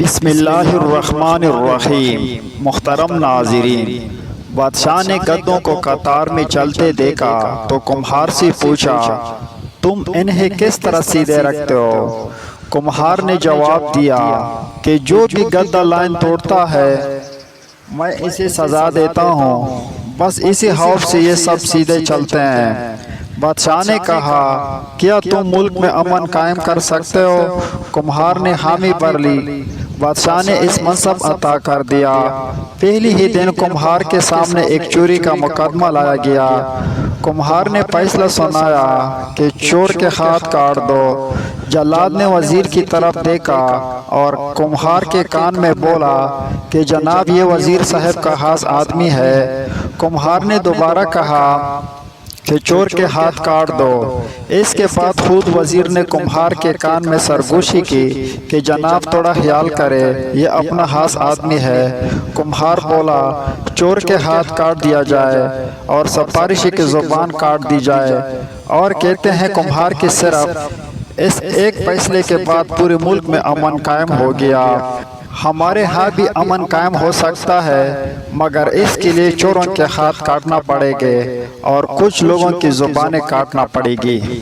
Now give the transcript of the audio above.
بسم اللہ الرحمن الرحیم۔ محترم ناظرین، بادشاہ نے گدھوں کو قطار میں چلتے دیکھا تو کمہار سے پوچھا، تم انہیں کس طرح سیدھے رکھتے ہو؟ کمہار نے جواب دیا کہ جو بھی گدھا لائن توڑتا ہے میں اسے سزا دیتا ہوں، بس اسی خوف سے یہ سب سیدھے چلتے ہیں۔ بادشاہ نے کہا، کیا تم ملک میں امن قائم کر سکتے ہو؟ کمہار نے حامی بھر لی۔ بادشاہ نے اس منصب عطا کر دیا۔ پہلی ہی دن کمہار کے سامنے ایک چوری کا مقدمہ لایا گیا۔ کمہار نے فیصلہ سنایا کہ چور کے ہاتھ کاٹ دو۔ جلاد نے وزیر کی طرف دیکھا اور کمہار کے کان میں بولا کہ جناب یہ وزیر صاحب کا خاص آدمی ہے۔ کمہار نے دوبارہ کہا کہ چور کے ہاتھ کاٹ دو۔ اس کے بعد خود وزیر نے کمہار کے کان میں سرگوشی کی کہ جناب تھوڑا خیال کرے، یہ اپنا خاص آدمی ہے۔ کمہار بولا، چور کے ہاتھ کاٹ دیا جائے اور سفارشی کی زبان کاٹ دی جائے۔ اور کہتے ہیں کمہار کی صرف اس ایک فیصلے کے بعد پورے ملک میں امن قائم ہو گیا۔ ہمارے ہاں بھی امن قائم ہو سکتا ہے، مگر اس کے لیے چوروں کے ہاتھ کاٹنا پڑے گے اور کچھ لوگوں کی زبانیں کاٹنا پڑے گی۔